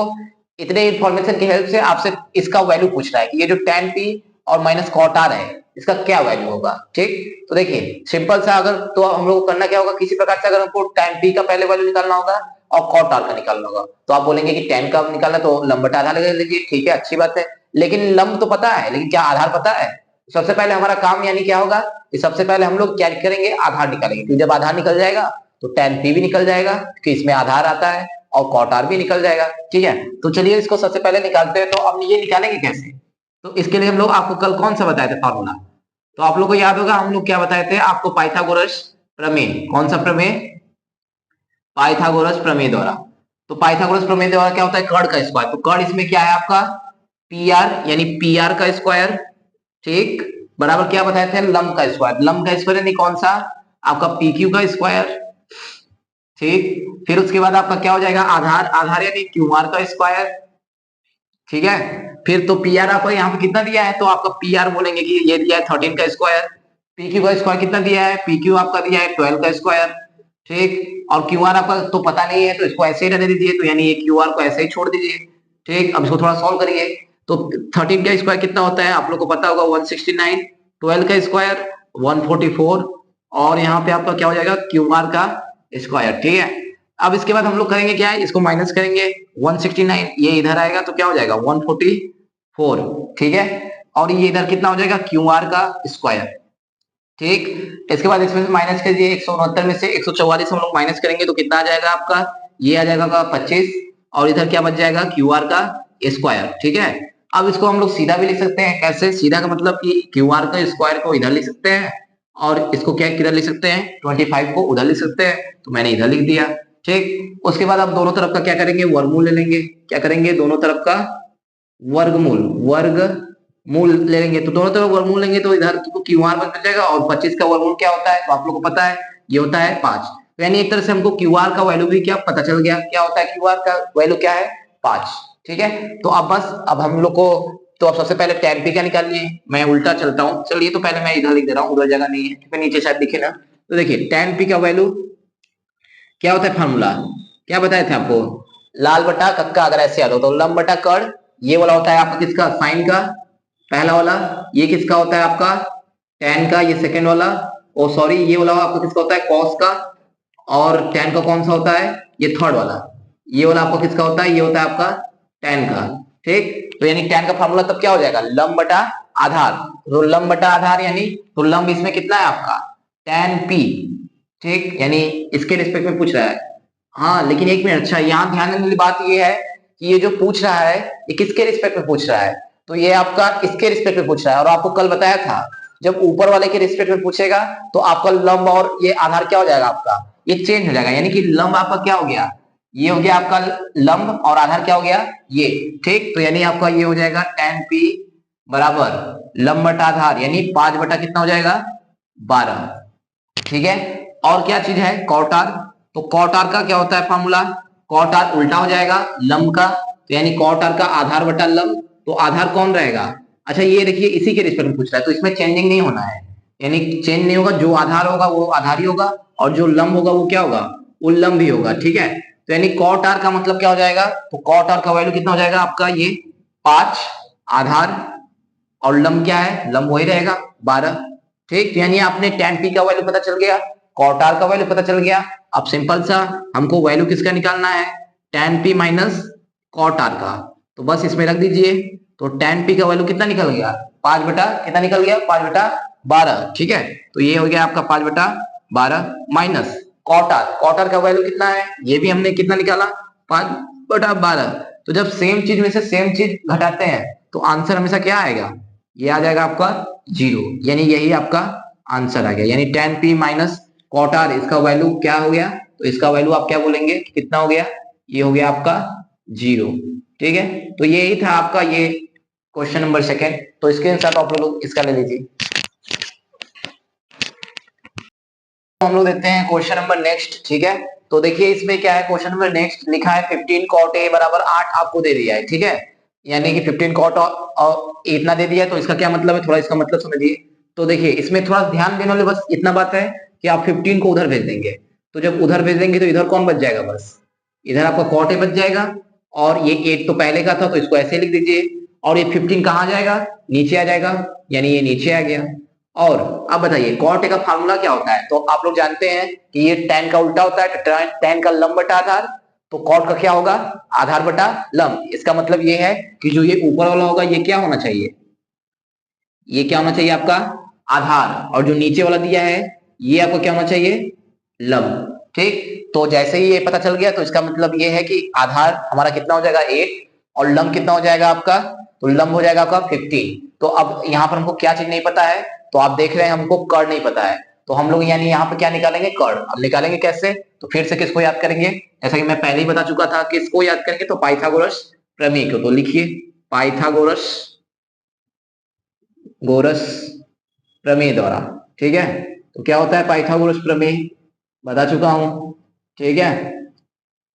इतने इंफॉर्मेशन की हेल्प से आपसे इसका वैल्यू पूछ रहा है कि ये जो tan p और माइनस cot r है इसका क्या वैल्यू होगा। ठीक, तो देखिए सिंपल सा, अगर तो हम लोग को करना क्या होगा, किसी प्रकार से अगर हमको tan p का पहले वैल्यू निकालना होगा और cot r का निकालना होगा, तो आप बोलेंगे कि tan का निकालना तो लंब बटा आधार लगा लीजिए। ठीक है, अच्छी बात है, लेकिन लंब तो पता है, लेकिन क्या आधार पता है। सबसे पहले हमारा काम यानी क्या होगा कि सबसे पहले हम लोग क्या करेंगे, आधार निकालेंगे, क्योंकि जब आधार निकल जाएगा तो tan p भी निकल जाएगा क्योंकि इसमें आधार आता है, और cot r भी निकल जाएगा। ठीक है, तो चलिए इसको सबसे पहले निकालते हैं। तो अब ये निकालेंगे कैसे, तो इसके लिए हम लोग आपको कल कौन सा बताए थे फॉर्मूला, तो आप लोग को याद होगा हम लोग क्या बताए थे आपको, पाइथागोरस प्रमेय। कौन सा प्रमेय, पाइथागोरस प्रमेय द्वारा। तो पाइथागोरस प्रमेय द्वारा क्या होता है, कर्ण का स्क्वायर। तो कर्ण इसमें क्या है आपका, पी आर, यानी पी आर का स्क्वायर। ठीक, बराबर क्या बताए थे, लंब का स्क्वायर। लंब का स्क्वायर यानी कौन सा, आपका पी क्यू का स्क्वायर। ठीक, फिर उसके बाद आपका क्या हो जाएगा, आधार, आधार यानी क्यू आर का स्क्वायर। ठीक है, फिर तो पी आर आपको यहाँ पे कितना दिया है, तो आपका पी आर बोलेंगे कि ये दिया है 13 का स्क्वायर। पी क्यू का स्क्वायर कितना दिया है, पी क्यू आपका दिया है 12 का स्क्वायर। ठीक, और क्यू आर आपका तो पता नहीं है तो इसको ऐसे ही रहने दीजिए, तो यानी ये क्यू आर को ऐसे ही छोड़ दीजिए। ठीक, अब इसको थोड़ा सॉल्व करिए। तो 13 का स्क्वायर कितना होता है, आप लोग को पता होगा 169, 12 का स्क्वायर 144, और यहाँ पे आपका क्या हो जाएगा, क्यू आर का स्क्वायर। ठीक है, अब इसके बाद हम लोग करेंगे क्या है, इसको माइनस करेंगे, 169 ये इधर आएगा तो क्या हो जाएगा 144। ठीक है, और ये इधर कितना हो जाएगा, क्यू आर का स्क्वायर। ठीक, इसके बाद इसमें से माइनस कीजिए, 169 में से 144 हम लोग माइनस करेंगे तो कितना आ जाएगा आपका, ये आ जाएगा 25, और इधर क्या बच जाएगा, क्यू आर का स्क्वायर। ठीक है, अब इसको हम लोग सीधा भी लिख सकते हैं, कैसे, सीधा का मतलब कि क्यू आर का स्क्वायर को इधर लिख सकते हैं, और इसको क्या किधर लिख सकते हैं, 25 को उधर लिख सकते हैं, तो मैंने इधर लिख दिया। ठीक, उसके बाद आप दोनों तरफ का क्या करेंगे, वर्गमूल ले लेंगे। क्या करेंगे, दोनों तरफ का वर्गमूल, वर्गमूल ले लेंगे। तो दोनों तरफ वर्गमूल लेंगे तो इधर तो क्यू आर बन जाएगा, और 25 का वर्गमूल क्या होता है, तो आप लोग को पता है ये होता है 5। तो यानी एक तरह से हमको क्यू आर का वैल्यू भी क्या पता चल गया, क्या होता है क्यू आर का वैल्यू क्या है, 5। ठीक है, तो अब बस अब हम लोग को, तो अब सबसे पहले tan p क्या निकालिए, मैं उल्टा चलता हूँ, चलिए तो पहले मैं इधर लिख दे रहा हूँ, उधर जगह नहीं है क्योंकि नीचे शायद दिखे ना। तो देखिए tan p का वैल्यू क्या होता है, फार्मूला क्या बताया था आपको, लाल बटा कक्का, अगर ऐसे याद हो तो लंब बटा कर्ण, ये वाला होता है आपका किसका, साइन का, पहला वाला। ये किसका होता है आपका, tan का, ये सेकंड वाला। ओ सॉरी, ये वाला आपका किसका होता है, cos का। और tan का कौन सा होता है, ये थर्ड वाला। ये वाला आपका किसका होता है, ये होता है आपका tan का। ठीक, तो यानी tan का फार्मूला तब क्या हो जाएगा, लंब बटा आधार। तो लंब बटा आधार यानी, तो लंब इसमें कितना है आपका tan p, ठीक, यानी इसके रिस्पेक्ट में पूछ रहा है। हाँ लेकिन एक मिनट, अच्छा यहाँ ध्यान देने वाली बात ये है कि ये जो पूछ रहा है ये किसके रिस्पेक्ट में पूछ रहा है, तो ये आपका इसके रिस्पेक्ट में पूछ रहा है। और आपको कल बताया था जब ऊपर वाले के रिस्पेक्ट में पूछेगा तो आपका लंब और ये आधार क्या हो जाएगा, आपका ये चेंज हो जाएगा, यानी कि लंब आपका क्या हो गया, ये हो गया आपका लंब, और आधार क्या हो गया ये। ठीक, तो यानी आपका ये हो जाएगा tan p बराबर लंब बटा आधार, यानी 5 बटा कितना हो जाएगा 12। ठीक है, और क्या चीज है कॉट आर, तो कॉट आर का क्या होता है फॉर्मूला, कॉट आर उल्टा हो जाएगा लंब का, तो यानी कॉट आर का आधार बटा लंब, तो आधार कौन रहेगा, अच्छा ये देखिए इसी के रिस्पेक्ट में पूछ रहा है तो इसमें चेंजिंग नहीं होना है, यानी चेंज नहीं होगा, जो आधार होगा वो आधार ही होगा और जो लंब होगा वो क्या होगा, वो लंब ही होगा। ठीक है, तो यानी कॉट आर का मतलब क्या हो जाएगा, तो कॉट आर का वैल्यू कितना हो जाएगा आपका ये 5 आधार, और लंब क्या है, लंब वही रहेगा 12। ठीक, तो यानी आपने tan p का वैल्यू पता चल गया, cot r का वैल्यू पता चल गया। अब सिंपल सा हमको वैल्यू किसका निकालना है, tan p minus cot r का, तो बस इसमें रख दीजिए, तो tan p का वैल्यू कितना निकल गया 5 बटा कितना निकल गया 5 बटा 12। ठीक है, तो ये हो गया आपका 5 बटा 12 माइनस cot r का वैल्यू कितना है, ये भी हमने कितना निकाला 5 बटा 12। तो जब सेम चीज में से सेम चीज घटाते हैं तो आंसर हमेशा क्या आएगा, ये आ जाएगा आपका 0, यानी यही आपका आंसर आ गया, यानी tan p minus cot r इसका वैल्यू क्या हो गया, तो इसका वैल्यू आप क्या बोलेंगे कितना हो गया, ये हो गया आपका 0। ठीक है, तो यही था आपका ये क्वेश्चन नंबर सेकंड, तो स्क्रीनशॉट आप लोग इसका ले लीजिए। तो हम लोग देखते हैं क्वेश्चन नंबर नेक्स्ट। ठीक है, तो देखिए इसमें क्या है, क्वेश्चन नंबर नेक्स्ट लिखा है 15 कॉट ए बराबर 8 आपको दे दिया है। ठीक है, यानी कि 15 कॉट और इतना दे दिया है, तो इसका क्या मतलब है, थोड़ा इसका मतलब समझिए। तो देखिए इसमें थोड़ा ध्यान देने वाले बस इतना बात है कि आप 15 को उधर भेज देंगे, तो जब उधर भेज देंगे तो इधर कौन बच जाएगा, बस इधर आपका कॉट ए बच जाएगा, और ये 8 तो पहले का था तो इसको ऐसे लिख दीजिए, और ये 15 कहाँ जाएगा, नीचे आ जाएगा, यानी ये नीचे आ गया। और अब बताइए कॉट का फार्मूला क्या होता है, तो आप लोग जानते हैं कि ये tan का उल्टा होता है, tan का लंब बटा आधार, तो कॉट का क्या होगा आधार बटा लंब। इसका मतलब ये है कि जो ये ऊपर वाला होगा ये क्या होना चाहिए, ये क्या होना चाहिए आपका आधार, और जो नीचे वाला दिया है ये आपको क्या होना चाहिए लंब। ठीक, तो जैसे ही ये पता चल गया तो इसका मतलब ये है कि आधार हमारा कितना हो जाएगा 8, और लंब कितना हो जाएगा आपका, तो लंब हो जाएगा आपका 15। तो अब यहाँ पर हमको क्या चीज नहीं पता है, तो आप देख रहे हैं हमको कर्ण नहीं पता है, तो हम लोग यानी यहाँ पे क्या निकालेंगे कर्ण। अब निकालेंगे कैसे, तो फिर से किसको याद करेंगे, जैसा कि मैं पहले ही बता चुका था किसको याद करेंगे, तो पाइथागोरस प्रमेय को। तो लिखिए पाइथागोरस गोरस प्रमेय द्वारा। ठीक है, तो क्या होता है पाइथागोरस प्रमेय, बता चुका हूं। ठीक है,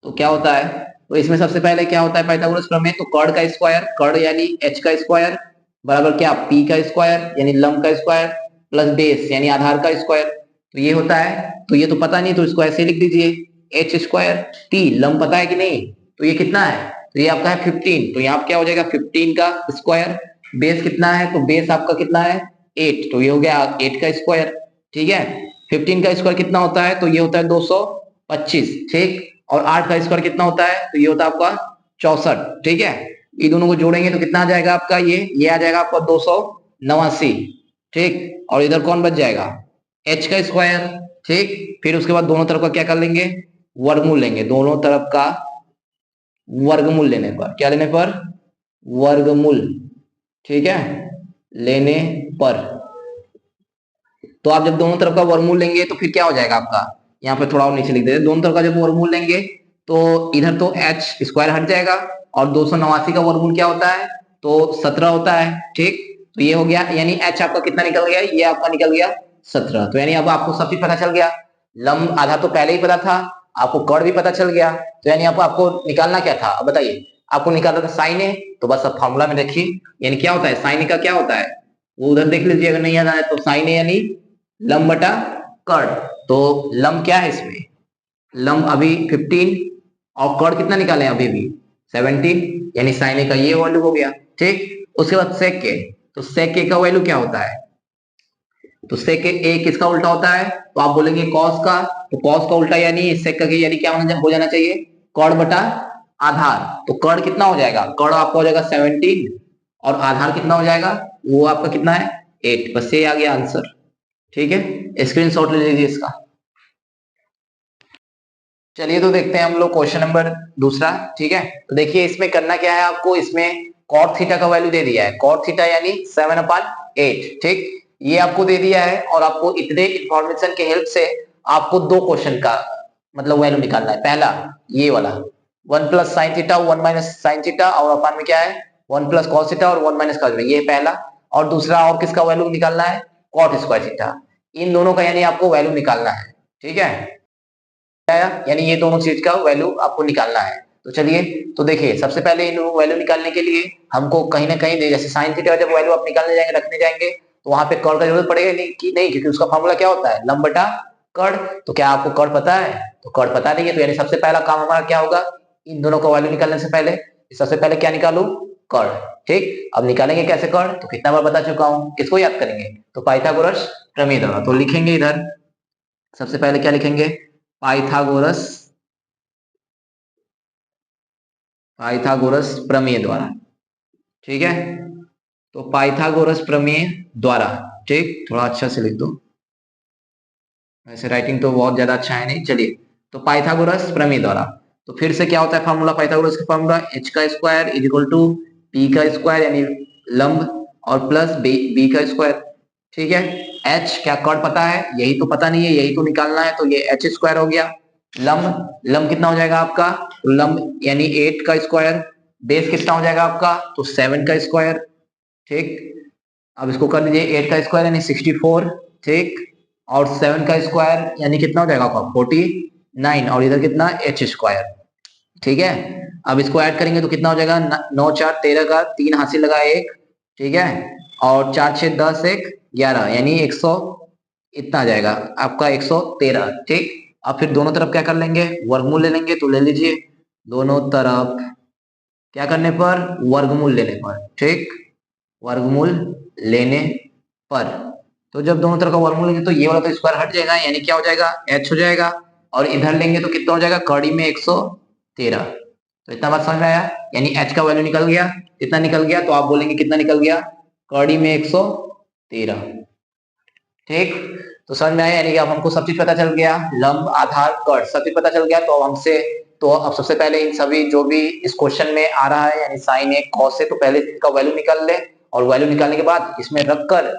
तो क्या होता है, तो इसमें सबसे पहले क्या होता है पाइथागोरस प्रमेय, तो कर्ण का स्क्वायर, कर्ण यानी h का स्क्वायर बराबर क्या p का स्क्वायर यानी लंब का स्क्वायर प्लस बेस यानी आधार का स्क्वायर, तो ये होता है। तो ये तो पता नहीं, तो इसको ऐसे लिख दीजिए h स्क्वायर t, लंब पता है कि नहीं, तो ये कितना है, तो ये आपका है 15, तो यहाँ क्या हो जाएगा 15 का स्क्वायर, बेस कितना है, तो बेस आपका कितना है 8, तो ये हो गया 8 का स्क्वायर। ठीक है, 15 का स्क्वायर कितना होता है, तो ये होता है 225। ठीक, और 8 का स्क्वायर कितना होता है, तो ये होता है आपका 64। ठीक है, ये दोनों को जोड़ेंगे तो कितना आ जाएगा आपका, ये आ जाएगा आपका 289। ठीक, और इधर कौन बच जाएगा h का स्क्वायर। ठीक, फिर उसके बाद दोनों तरफ का क्या कर लेंगे, वर्गमूल लेंगे, दोनों तरफ का वर्गमूल लेने पर, क्या लेने पर वर्गमूल। ठीक है, लेने पर, तो आप जब दोनों तरफ का वर्गमूल लेंगे तो फिर क्या हो जाएगा आपका, यहाँ पे थोड़ा और नीचे लिख देते, दोनों तरफ का जब वर्गमूल लेंगे तो इधर तो h स्क्वायर हट जाएगा, और 289 का वर्गमूल क्या होता है, तो 17 होता है। ठीक, तो ये हो गया, यानी h आपका कितना निकल गया, ये आपका निकल गया 17। तो यानी अब आपको सब चीज पता चल गया, लंब आधा तो पहले ही पता था, आपको कर्ण भी पता चल गया, तो यानी आपको निकालना क्या था, अब बताइए आपको निकालना था साइन ए, तो बस अब फॉर्मूला में देखिए, यानी क्या होता है साइन ए का क्या होता है, वो उधर देख लीजिए अगर नहीं याद आया तो, साइन ए यानी लंब बटा कर्ण। तो लंब क्या है इसमें, लंब अभी 15 और कर्ण कितना निकाले अभी भी 17, यानी साइन ए का ये वैल्यू हो गया। ठीक, उसके बाद सेक के, तो सेक ए का वैल्यू क्या होता है, तो सेक ए किसका उल्टा होता है, तो आप बोलेंगे कॉस का, तो कॉस का उल्टा यानी सेक का यानी क्या हो जाना चाहिए कर्ण बटा आधार, तो कर्ण कितना हो जाएगा, कर्ण आपका हो जाएगा 17, और आधार कितना हो जाएगा, वो आपका कितना है 8, बस ये आ गया आंसर। ठीक है, स्क्रीनशॉट ले लीजिए इसका। चलिए तो देखते हैं हम लोग क्वेश्चन नंबर दूसरा। ठीक है, तो देखिए इसमें करना क्या है आपको, इसमें कॉट थीटा का वैल्यू दे दिया है, कॉट थीटा यानी 7/8। ठीक, ये आपको दे दिया है और आपको इतने इंफॉर्मेशन के हेल्प से आपको दो क्वेश्चन का मतलब वैल्यू निकालना है। पहला ये वाला 1 + sin थीटा 1 - sin थीटा और अपान में क्या है 1 + cos थीटा और 1 - cos, ये पहला। और दूसरा और किसका वैल्यू निकालना है, कॉट स्क्वायर थीटा। इन दोनों का यानी आपको वैल्यू निकालना है। ठीक है, यानी ये दोनों चीज का वैल्यू आपको निकालना है। तो चलिए, तो देखिए सबसे पहले इन वैल्यू निकालने के लिए हमको कहीं ना कहीं जैसे साइन थीटा जब वैल्यू आप निकालने जाएंगे रखने जाएंगे तो वहां पे कर्ण का जरूरत पड़ेगा नहीं कि नहीं, क्योंकि उसका फॉर्मूला क्या होता है लंब बटा कर्ण। तो क्या आपको कर्ण पता है, तो कर्ण पता नहीं है, तो यानी सबसे पहला काम हमारा क्या होगा, इन दोनों का वैल्यू निकालने से पहले सबसे पहले क्या निकालू, कर्ण। ठीक, अब निकालेंगे कैसे कर्ण, तो कितना बार बता चुका हूं, किसको याद करेंगे, तो पाइथागोरस प्रमेय द्वारा। तो लिखेंगे इधर सबसे पहले क्या लिखेंगे, पाइथागोरस पाइथागोरस प्रमेय द्वारा। ठीक है, तो पाइथागोरस प्रमेय द्वारा। ठीक, थोड़ा अच्छा से लिख दो, वैसे राइटिंग तो बहुत ज्यादा अच्छा है नहीं। चलिए, तो पाइथागोरस प्रमेय द्वारा। तो फिर से क्या होता है फार्मूला, पाइथागोरस का फार्मूला h का स्क्वायर इक्वल टू p का स्क्वायर यानी लंब और प्लस b का स्क्वायर। ठीक है, h क्या कॉर्ड पता है, यही तो पता नहीं है, यही तो निकालना है, तो ये h स्क्वायर हो गया। लंब लंब कितना हो जाएगा आपका, तो लंब यानी 8 का स्क्वायर। बेस कितना हो जाएगा आपका, तो 7 का स्क्वायर। ठीक, अब इसको कर लीजिए 8 का स्क्वायर यानी 64। ठीक, और 7 का स्क्वायर यानी कितना हो जाएगा आपका 49, और इधर कितना h स्क्वायर। ठीक है, अब इसको ऐड करेंगे तो कितना हो जाएगा 9 4 13 का 3 हासिल लगा 1। ठीक है, और 4 6 10 1 11 यानी 100 इतना आ जाएगा आपका 113। ठीक, अब फिर दोनों तरफ क्या कर लेंगे, वर्गमूल ले लेंगे, तो ले लीजिए दोनों तरफ क्या करने पर, वर्गमूल लेने पर। ठीक, वर्गमूल लेने पर, तो जब दोनों तरफ का वर्गमूल लेंगे तो ये वाला तो स्क्वायर हट जाएगा यानी क्या हो जाएगा h हो जाएगा, और इधर लेंगे तो कितना हो जाएगा कड़ी में 113। तो इतना बात समझ में आया, यानी h का वैल्यू निकल गया, कितना निकल गया, तो आप बोलेंगे कितना निकल गया, कड़ी में 113। ठीक, तो समझ में आया, यानी कि अब हमको सब चीज पता चल गया, लंब आधार कर्ण सब चीज पता चल गया। तो अब हमसे, तो अब सबसे पहले इन सभी जो भी इस क्वेश्चन में आ रहा है यानी साइन है कॉस है, तो पहले इनका वैल्यू निकाल ले, और वैल्यू निकालने के बाद इसमें रखकर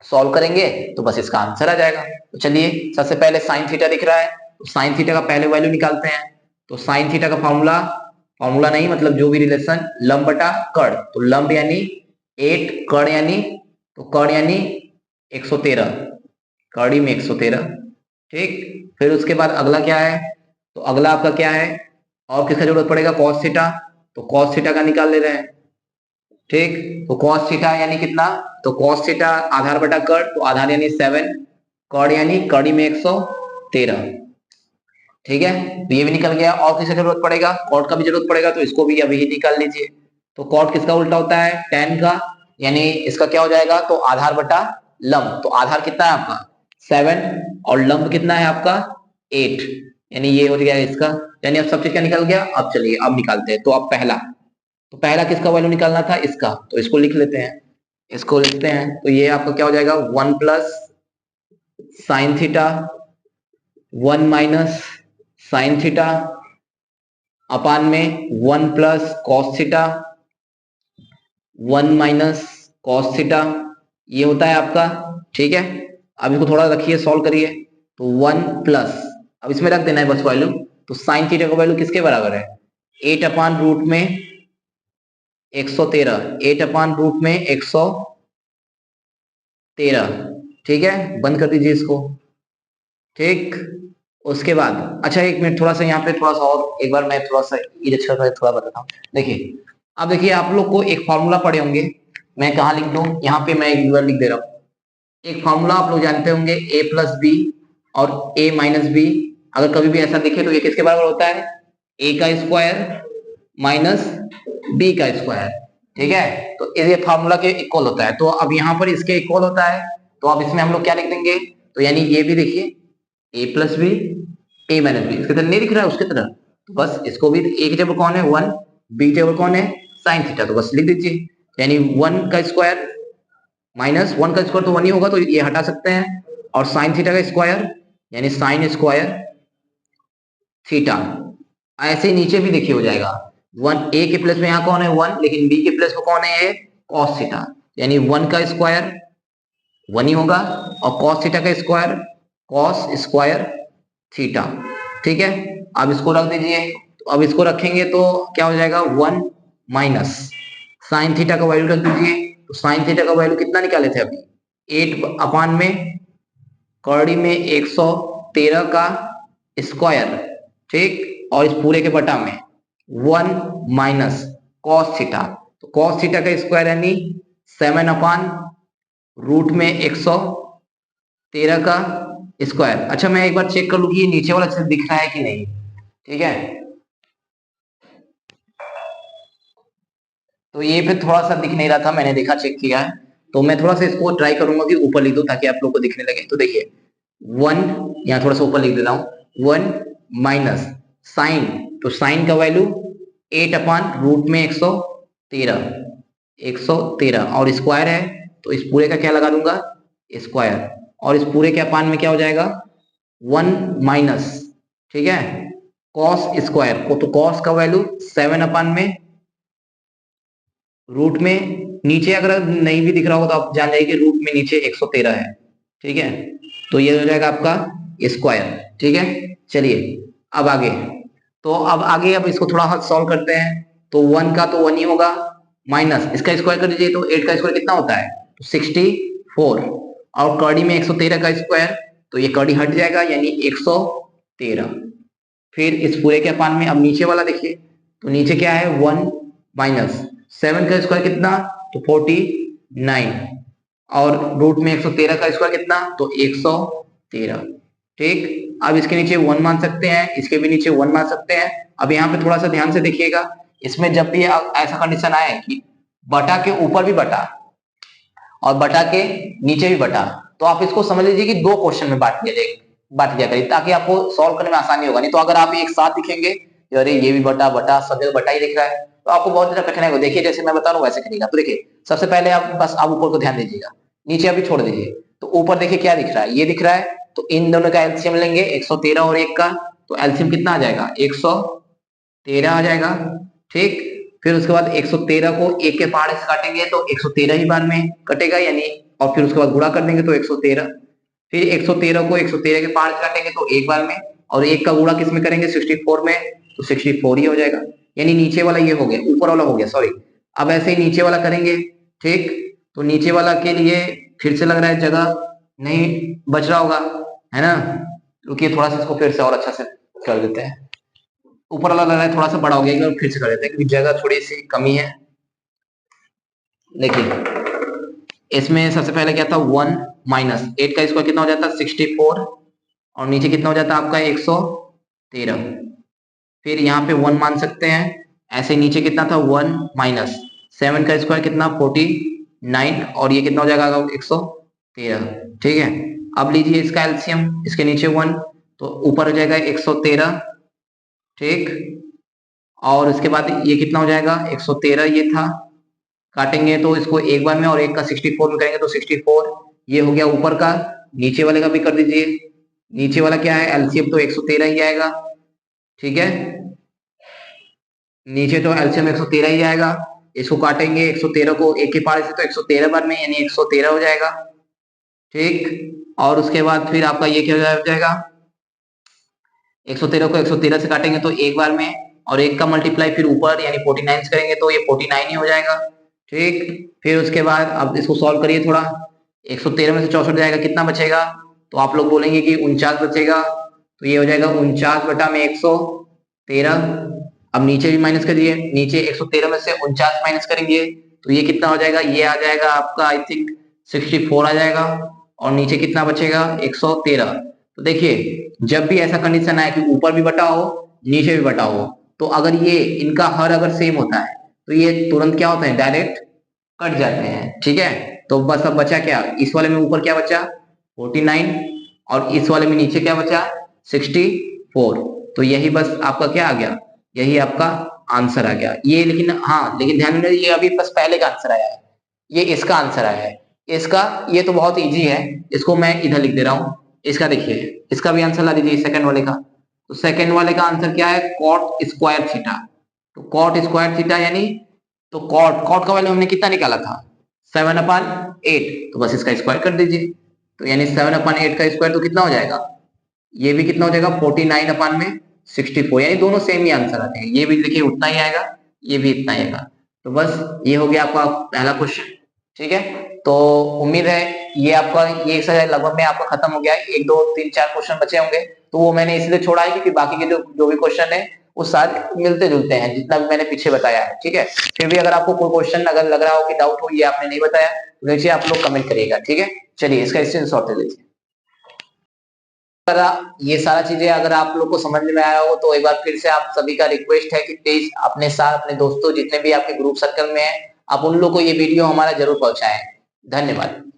सॉल्व करेंगे तो बस इसका आंसर आ जाएगा। तो चलिए सबसे पहले साइन थीटा दिख रहा है, तो साइन थीटा का पहले वैल्यू निकालते हैं। तो साइन थीटा का फॉर्मूला, फॉर्मूला नहीं मतलब जो भी रिलेशन, लंब बटा कर्ण। तो लंब यानी 8, कर्ण यानी, तो कर्ण यानी 113, कड़ी में 113। ठीक, फिर उसके बाद अगला क्या है, तो अगला आपका क्या है, और किसका जरूरत पड़ेगा, कॉस थीटा। तो कॉस थीटा का निकाल ले रहे हैं। ठीक, तो कॉस थीटा यानी कितना, तो कॉस थीटा आधार बटा कर्ण, तो आधार यानी 7, कर्ण यानी कड़ी में 113। ठीक है, तो ये भी निकल गया, और किसका जरूरत पड़ेगा, कॉट का भी जरूरत पड़ेगा, तो इसको भी अभी ही निकाल लीजिए। तो कॉट किसका उल्टा होता है, tan का, यानी इसका क्या हो जाएगा, तो आधार बटा लंब। तो आधार कितना है आपका 7 और लंब कितना है आपका 8, यानी ये हो गया इसका, यानी अब सब चीज क्या निकल गया। अब चलिए अब निकालते हैं, तो अब पहला, तो पहला किसका वैल्यू निकालना था, इसका, तो इसको लिख लेते हैं, इसको लिखते हैं, तो ये आपका क्या हो जाएगा 1 + sin theta 1 - sin theta upon में 1 + cos थीटा 1 - cos थीटा, ये होता है आपका। ठीक है, अब इसको थोड़ा रखिए, सॉल्व करिए, तो 1 प्लस, अब इसमें रख देना है बस वैल्यू। तो साइन थीटा का वैल्यू किसके बराबर है, 8/√ में 113, 8/√ में 113। ठीक है, बंद कर दीजिए इसको। ठीक, उसके बाद अच्छा एक मिनट, थोड़ा सा यहाँ पे थोड़ा सा और एक बार मैं थोड़ा सा इरेज कर थोड़ा बताता हूँ। देखिए, अब देखिए आप लोग को एक फॉर्मूला पढ़े होंगे, मैं कहाँ लिख दूं, यहाँ पे मैं एक बार लिख दे रहा हूँ। एक फॉर्मूला आप लोग जानते होंगे a+b और a-b, अगर कभी भी ऐसा दिखे तो ये किसके बराबर होता है, a का स्क्वायर माइनस b का स्क्वायर। ठीक है, तो ये फॉर्मूला के इक्वल होता है, तो अब यहाँ पर इसके इक्वल होता है, तो अब इसमें हम लोग क्या लिख देंगे, तो यानी ये भी देखिए a+b a-b इसके तरह नहीं दिख रहा है उसके तरह, तो बस इसको भी a की जगह कौन है 1, b की जगह कौन है साइन थीटा, तो बस लिख दीजिए, यानी 1 का स्क्वायर माइनस 1 का स्क्वायर तो 1 ही होगा, तो ये हटा सकते हैं, और साइन थीटा का स्क्वायर यानी साइन स्क्वायर थीटा। ऐसे ही नीचे भी देखिए हो जाएगा, वन ए के प्लेस में यहाँ कौन है 1, लेकिन बी के प्लेस में कौन है ये कॉस थीटा, यानी 1 का स्क्वायर 1 ही होगा और कॉस थीटा का स्क्वायर कॉस स्क्वायर थीटा। ठीक है, अब इसको रख दीजिए। तो अब इसको रखेंगे तो क्या हो जाएगा 1 माइनस साइन थीटा का वैल्यू रख दीजिए। तो साइन थीटा का वैल्यू कितना निकाले थे अभी 8 अपान में कौड़ी में 113 का स्क्वायर, ठीक, और इस पूरे के बटा में 1 माइनस कॉस थीटा। तो कॉस थीटा का स्क्वायर यानी 7 अपान रूट में 113 का स्क्वायर। अच्छा मैं एक बार चेक कर लूं कि ये नीचे वाला चीज दिख रहा है कि नहीं। ठीक है, तो ये फिर थोड़ा सा दिख नहीं रहा था, मैंने देखा चेक किया है, तो मैं थोड़ा सा इसको ट्राई करूंगा कि ऊपर लिख दूं ताकि आप लोग को दिखने लगे। तो देखिए 1 यहाँ थोड़ा सा ऊपर लिख देता हूं 1 माइनस साइन, तो साइन का वैल्यू 8 अपान रूट में 113 और स्क्वायर है तो इस पूरे का क्या लगा दूंगा स्क्वायर, और इस पूरे के अपान में क्या हो जाएगा 1 माइनस, ठीक है, कॉस स्क्वायर को, तो कॉस का वैल्यू 7 अपान में रूट में, नीचे अगर नहीं भी दिख रहा होगा तो आप जान जाइए कि रूट में नीचे 113 है। ठीक है, तो ये हो जाएगा आपका स्क्वायर। ठीक है, चलिए अब आगे, तो अब आगे अब इसको थोड़ा सॉल्व करते हैं। तो 1 का तो 1 ही होगा माइनस इसका स्क्वायर कर दीजिए, तो 8 का स्क्वायर कितना होता है तो 64, और कड़ी में 113 का स्क्वायर, तो ये कड़ी हट जाएगा यानी 113। फिर इस पूरे के अपान में अब नीचे वाला देखिए, तो नीचे क्या है 1 माइनस 7 का स्क्वायर कितना तो 49, और रूट में 113 का स्क्वायर कितना तो 113। ठीक, अब इसके नीचे 1 मान सकते हैं, इसके भी नीचे 1 मान सकते हैं। अब यहाँ पे थोड़ा सा ध्यान से देखिएगा, इसमें जब भी ऐसा कंडीशन आए कि बटा के ऊपर भी बटा और बटा के नीचे भी बटा, तो आप इसको समझ लीजिए कि 2 क्वेश्चन में बांट दिया करिए ताकि आपको सॉल्व करने में आसानी होगा। नहीं तो अगर आप एक साथ लिखेंगे, अरे ये भी बटा बटा सब जगह बटा ही दिख रहा है, तो आपको बहुत ज्यादा कठिनाई होगी। देखिए जैसे मैं बता रहा हूँ वैसे करिएगा। तो देखिए सबसे पहले आप बस आप ऊपर को ध्यान दीजिएगा, नीचे अभी छोड़ दीजिए। तो ऊपर देखिए क्या दिख रहा है, ये दिख रहा है, तो इन दोनों का एलसीएम लेंगे 113 और 1 का, तो एलसीएम कितना आ जाएगा 113 आ जाएगा। ठीक, फिर उसके बाद 113 को 1 के पहाड़े से काटेंगे तो 113 ही बार में कटेगा यानी, और फिर उसके बाद गुणा कर देंगे तो 113, फिर 113 को 113 के पहाड़ से काटेंगे तो एक बार में, और 1 का गुणा किस में करेंगे 64 में, तो 64 ही हो जाएगा। यानी नीचे वाला ये हो गया, ऊपर वाला हो गया सॉरी। अब ऐसे ही नीचे वाला करेंगे। ठीक, तो नीचे वाला के लिए फिर से लग रहा है जगह नहीं बच रहा होगा, है ना, रुकिए थोड़ा सा इसको फिर से और अच्छा से कर देते हैं। ऊपर वाला लग रहा है थोड़ा सा बड़ा हो गया, फिर से कर देते हैं क्योंकि जगह थोड़ी सी कमी है। देखिए इसमें सबसे पहले क्या था 1 माइनस 8 का स्क्वायर कितना हो जाता है 64, और नीचे कितना हो जाता है आपका 113, फिर यहाँ पे 1 मान सकते हैं। ऐसे नीचे कितना था 1 माइनस 7 का स्क्वायर कितना 49, और ये कितना हो जाएगा 113। ठीक है, अब लीजिए इसका एलसीएम, इसके नीचे 1 तो ऊपर हो जाएगा 113। ठीक, और इसके बाद ये कितना हो जाएगा 113 ये था, काटेंगे तो इसको एक बार में, और एक का 64 में करेंगे तो 64, ये हो गया ऊपर का। नीचे वाले का भी कर दीजिए, नीचे वाला क्या है एलसीएम तो 113 ही आएगा। ठीक है, नीचे तो एलसीएम 113 ही आएगा, इसको काटेंगे 113 को 1 के पारे से तो 113 बार में यानी 113 हो जाएगा। ठीक, और उसके बाद फिर आपका ये क्या हो जाएगा 113 को 113 से काटेंगे तो एक बार में, और 1 का मल्टीप्लाई फिर ऊपर यानी 49 से करेंगे तो ये 49 ही हो जाएगा। ठीक, फिर उसके बाद अब इसको सॉल्व करिए थोड़ा, 113 में से 64 जाएगा कितना बचेगा, तो आप लोग बोलेंगे कि 49 बचेगा, तो ये हो जाएगा 49 बटा में 113। अब नीचे भी माइनस करिए, नीचे 113 में से 49 माइनस करेंगे तो ये कितना हो जाएगा, ये आ जाएगा आपका आई थिंक 64 आ जाएगा, और नीचे कितना बचेगा 113। तो देखिए जब भी ऐसा कंडीशन आए कि ऊपर भी बटा हो नीचे भी बटा हो, तो अगर ये इनका हर अगर सेम होता है तो ये तुरंत क्या होता है डायरेक्ट कट जाते हैं। ठीक है, तो बस अब बचा क्या, इस वाले में ऊपर क्या बचा 49, और इस वाले में नीचे क्या बचा 64, तो यही बस आपका क्या आ गया, यही आपका आंसर आ गया ये। लेकिन हाँ, लेकिन ध्यान में ये अभी बस पहले का आंसर आया है, ये इसका आंसर आया है। इसका ये तो बहुत इजी है, इसको मैं इधर लिख दे रहा हूँ। इसका देखिए, इसका भी आंसर ला दीजिए सेकंड वाले का। तो सेकंड वाले का आंसर क्या है, कॉट स्क्वायर थीटा। तो कॉट स्क्वायर थीटा यानी, तो कॉट कॉट का वैल्यू हमने कितना निकाला था 7/8, तो बस इसका स्क्वायर कर दीजिए। तो यानी 7/8 का स्क्वायर तो कितना हो जाएगा, ये भी कितना हो जाएगा 49/64, यानी दोनों सेम ही आंसर आते हैं। ये भी देखिए उतना ही आएगा, ये भी इतना ही आएगा। तो बस ये हो गया आपका पहला क्वेश्चन। ठीक है, तो उम्मीद है ये आपका ये एक्सरसाइज लगभग में आपका खत्म हो गया है। 1 2 3 4 क्वेश्चन बचे होंगे, तो वो मैंने इसलिए छोड़ा है क्योंकि बाकी के जो जो भी क्वेश्चन है वो सारे मिलते जुलते हैं जितना भी मैंने पीछे बताया है। ठीक है, फिर भी अगर आपको कोई क्वेश्चन अगर लग रहा हो कि डाउट हो ये आपने नहीं बताया, तो नीचे आप लोग कमेंट करिएगा। ठीक है, चलिए इसका स्क्रीनशॉट ले लीजिए। अगर ये सारा चीजें अगर आप लोग को समझ में आया हो तो एक बार फिर से आप सभी का रिक्वेस्ट है कि प्लीज अपने साथ अपने दोस्तों जितने भी आपके ग्रुप सर्कल में हैं, आप उन लोग को ये वीडियो हमारा जरूर पहुंचाएं। धन्यवाद।